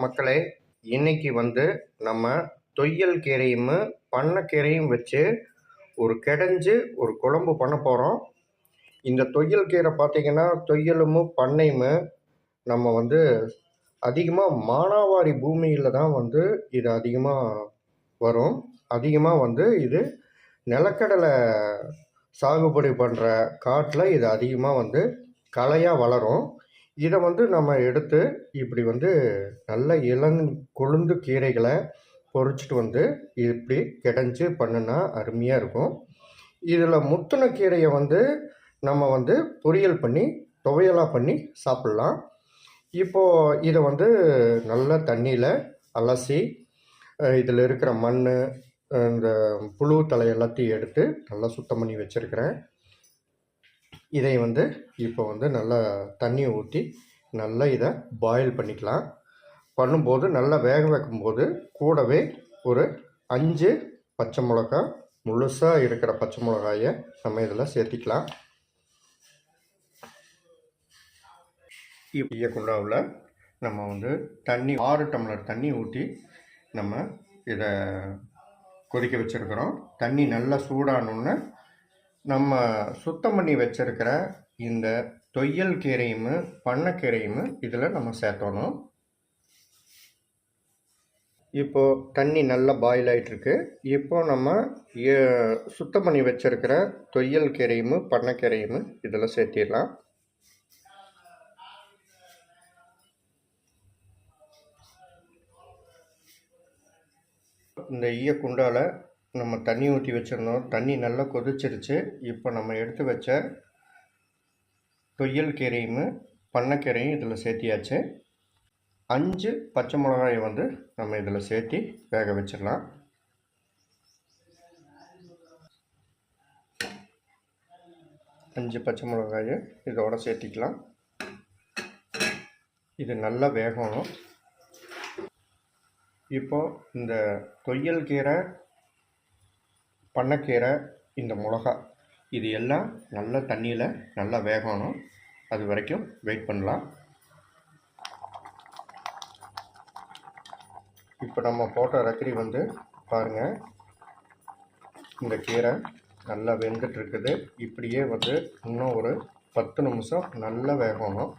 மக்களே, இன்னைக்கு நம்ம தொய்யல் கீரையும் பண்ணைக்கீரையும் வச்சு ஒரு கெடஞ்சு ஒரு குழம்பு பண்ண போகிறோம். இந்த தொய்யல் கீரை பார்த்தீங்கன்னா தொய்யலும் பண்ணையும் நம்ம அதிகமாக மானாவாரி பூமியில் தான் இது அதிகமாக வரும். அதிகமாக இது நிலக்கடலை சாகுபடி பண்ணுற காட்டில் இது அதிகமாக களையாக வளரும். இதை நம்ம எடுத்து இப்படி நல்ல கொழுந்து கீரைகளை பொறிச்சிட்டு இப்படி கிடஞ்சி பண்ணுனா அருமையாக இருக்கும். இதில் முத்தின கீரையை நம்ம பொரியல் பண்ணி துவையலாக பண்ணி சாப்பிட்லாம். இப்போது இதை நல்ல தண்ணியில் அலசி இதில் இருக்கிற மண், இந்த புழு தலை எல்லாத்தையும் எடுத்து நல்லா சுத்தம் பண்ணி வச்சுருக்கிறேன். இதை இப்போ நல்லா தண்ணியை ஊற்றி நல்லா இதை பாயில் பண்ணிக்கலாம். பண்ணும்போது நல்லா வேக வைக்கும்போது கூடவே ஒரு 5 பச்சை மிளகா, முழுசாக இருக்கிற பச்சை மிளகாயை நம்ம இதில் சேர்த்திக்கலாம். இப்படிய குண்டாவில் நம்ம தண்ணி 6 டம்ளர் தண்ணி ஊற்றி நம்ம இதை கொதிக்க வச்சுருக்கிறோம். தண்ணி நல்லா சூடானோன்னு நம்ம சுத்தம் பண்ணி வச்சிருக்கிற இந்த தொய்யல் கீரையும் பண்ணைக்கீரையும் இதில் நம்ம சேர்த்தணும். இப்போது தண்ணி நல்லா பாயில் ஆகிட்டுருக்கு. இப்போது நம்ம சுத்தம் பண்ணி வச்சிருக்கிற தொய்யல் கீரையும் பண்ணைக்கீரையும் இதில் சேர்த்திடலாம். இந்த ஈயக்குண்டால நம்ம தண்ணி ஊற்றி வச்சுருந்தோம். தண்ணி நல்லா கொதிச்சிருச்சு. இப்போ நம்ம எடுத்து வச்ச தொய்யல் கீரையும் பண்ணைக்கீரையும் இதில் சேர்த்தியாச்சு. 5 பச்சை மிளகாயை நம்ம இதில் சேர்த்தி வேக வச்சிடலாம். அஞ்சு பச்சை மிளகாயை இதோட சேர்த்திக்கலாம். இது நல்லா வேகணும். இப்போது இந்த தொய்யல் கீரை, பண்ணைக்கீரை, இந்த மிளகா இது எல்லாம் நல்ல தண்ணியில் நல்லா வேகணும். அது வரைக்கும் வெயிட் பண்ணலாம். இப்போ நம்ம போட்ட ரக்கரி பாருங்கள், இந்த கீரை நல்லா வெந்துட்டுருக்குது. இப்படியே இன்னும் ஒரு 10 நிமிஷம் நல்லா வேகணும்.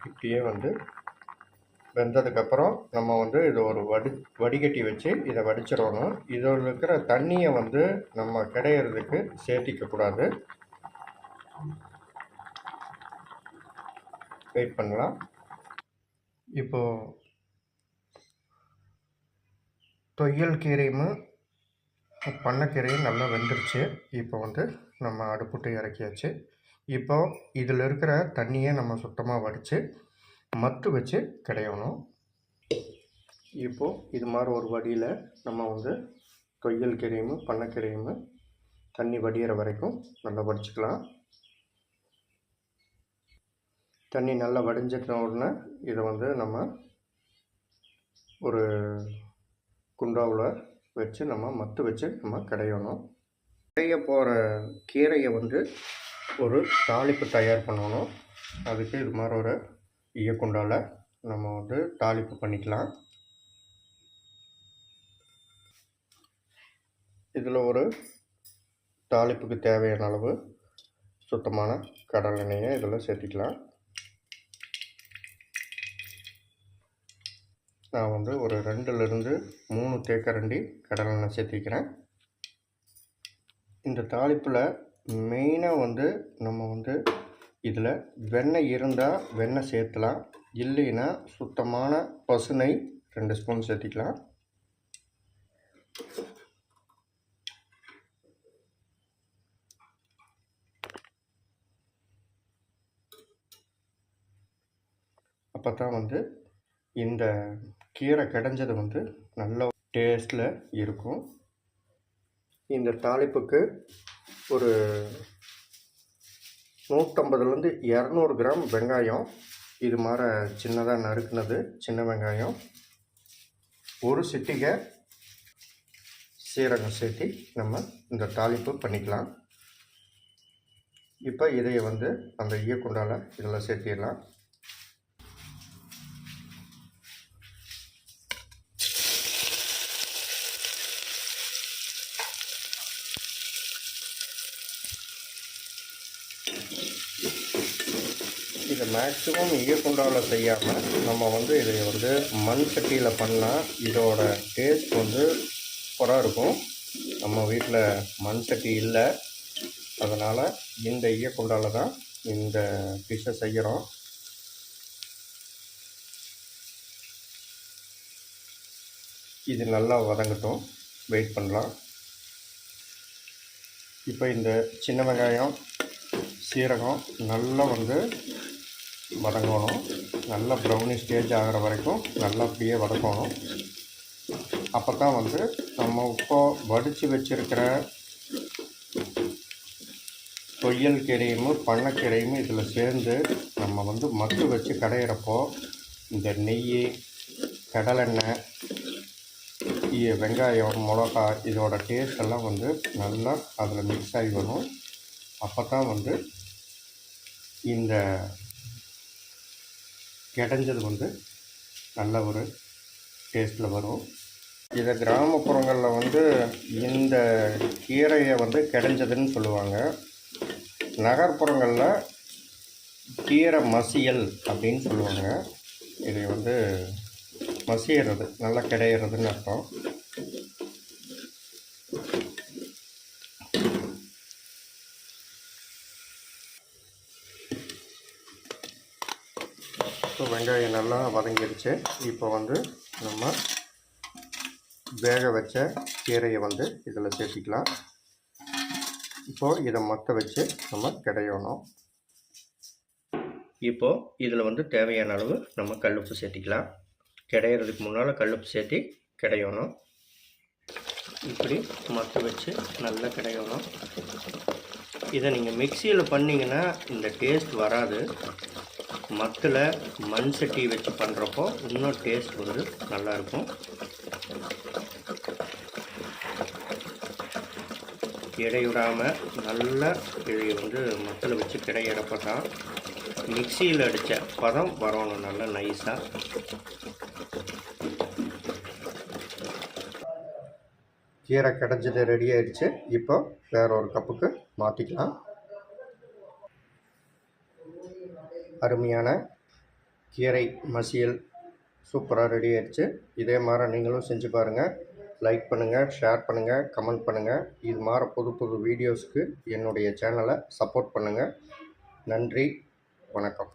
இப்படியே வெந்ததுக்கப்புறம் நம்ம இது ஒரு வடிகட்டி வச்சு இதை வடிச்சிடணும். இதில் இருக்கிற தண்ணியை நம்ம கிடையிறதுக்கு சேர்த்திக்கக்கூடாது. வெயிட் பண்ணலாம். இப்போது தொய்யல் கீரையும் பண்ணைக்கீரையும் நல்லா வெந்துருச்சு. இப்போ நம்ம அடுப்புட்டு இறக்கியாச்சு. இப்போ இதில் இருக்கிற தண்ணியை நம்ம சுத்தமாக வடித்து மத்து வச்சு கிடையணும். இப்போது இது மாதிரி ஒரு வடியில் நம்ம தொய்யல் கீரையும் பண்ணைக்கீரையும் தண்ணி வடிகிற வரைக்கும் நல்லா வடிச்சுக்கலாம். தண்ணி நல்லா வடிஞ்சிட்ட உடனே இதை நம்ம ஒரு குண்டாவில் வச்சு நம்ம மத்து வச்சு நம்ம கிடையணும். கடைய போகிற கீரையை ஒரு தாளிப்பு தயார் பண்ணணும். அதுக்கு இது மாதிரி ஒரு ஈயக்குண்டால நம்ம தாளிப்பு பண்ணிக்கலாம். இதில் ஒரு தாளிப்புக்கு தேவையான அளவு சுத்தமான கடலை எண்ணெயை இதில் சேர்த்திக்கலாம். நான் ஒரு 2லிருந்து 3 தேக்கரண்டி கடலை எண்ணெய் சேர்த்திக்கிறேன். இந்த தாளிப்பில் மெயினாக நம்ம இதில் வெண்ணெய் இருந்தால் வெண்ணெய் சேர்த்தலாம். இல்லைன்னா சுத்தமான பசுனை 2 ஸ்பூன் சேர்த்திக்கலாம். அப்போ தான் இந்த கீரை கிடைஞ்சது நல்ல டேஸ்ட்டில் இருக்கும். இந்த தாளிப்புக்கு ஒரு 150லேருந்து 200 கிராம் வெங்காயம், இது மாதிரி சின்னதாக நறுக்குனது சின்ன வெங்காயம், ஒரு சிட்டிகை சீரகம் சேர்த்து நம்ம இந்த தாளிப்பு பண்ணிக்கலாம். இப்போ இதை வந்து அந்த ஈயக்குண்டால இதில் சேர்த்திடலாம். இதை மேக்ஸிமம் ஈயக்குண்டாவில் செய்யாமல் நம்ம வந்து இதை வந்து மண் சட்டியில் பண்ணால் இதோட டேஸ்ட் வந்து சூப்பராக இருக்கும். நம்ம வீட்டில் மண் சட்டி இல்லை, அதனால் இந்த ஈயக்குண்டாவில் தான் இந்த டிஷ்ஷை செய்கிறோம். இது நல்லா வதங்கட்டும், வெயிட் பண்ணலாம். இப்போ இந்த சின்ன வெங்காயம், சீரகம் நல்லா வந்து வதங்கணும். நல்லா ப்ரௌனி ஸ்டேஜ் ஆகிற வரைக்கும் நல்லா அப்படியே வதக்கணும். அப்போ தான் வந்து நம்ம இப்போ வடித்து வச்சுருக்கிற தொய்யல் கீரையும் பண்ணக்கீரையும் இதில் சேர்ந்து நம்ம வந்து மத்து வச்சு கடையிறப்போ இந்த நெய், கடலெண்ணெய், வெங்காயம், மிளகா இதோட டேஸ்ட் எல்லாம் வந்து நல்லா அதில் மிக்ஸ் ஆகி வரும். அப்போ தான் வந்து இந்த கிடைஞ்சது வந்து நல்ல ஒரு டேஸ்ட்டில் வரும். இதை கிராமப்புறங்களில் வந்து இந்த கீரையை வந்து கிடைஞ்சதுன்னு சொல்லுவாங்க. நகர்ப்புறங்களில் கீரை மசியல் அப்படின்னு சொல்லுவாங்க. இதை வந்து மசியறது, நல்லா கிடையிறதுன்னு அர்த்தம். இப்போ வெங்காயம் நல்லா வதங்கிடுச்சு. இப்போ வந்து நம்ம வேக வச்ச கீரையை வந்து இதில் சேர்த்திக்கலாம். இப்போது இதை மற்ற வச்சு நம்ம கிடையணும். இப்போது இதில் வந்து தேவையான அளவு நம்ம கல்லுப்பு சேர்த்திக்கலாம். கிடையிறதுக்கு முன்னால் கல்லுப்பு சேர்த்தி கிடையணும். இப்படி மற்ற வச்சு நல்லா கிடையணும். இதை நீங்கள் மிக்சியில் பண்ணிங்கன்னா இந்த டேஸ்ட் வராது. மத்தில் மண் சட்டி வச்சு பண்ணுறப்போ இன்னும் டேஸ்ட் வந்து நல்லாயிருக்கும். இடைவிடாமல் நல்லா இதை வந்து மத்தில் வச்சு கிடையிறப்போ தான் மிக்சியில் அடித்த பதம் வரணும், நல்லா நைஸாக. கீரை கடைஞ்சது ரெடி ஆகிடுச்சு. இப்போ வேற ஒரு கப்புக்கு மாற்றிக்கலாம். அருமையான கீரை மசியல் சூப்பராக ரெடி ஆகிடுச்சு. இதே மாதிரி நீங்களும் செஞ்சு பாருங்கள். லைக் பண்ணுங்கள், ஷேர் பண்ணுங்கள், கமெண்ட் பண்ணுங்கள். இது மாதிரி புது புது வீடியோஸ்க்கு என்னுடைய சேனலை சப்போர்ட் பண்ணுங்கள். நன்றி, வணக்கம்.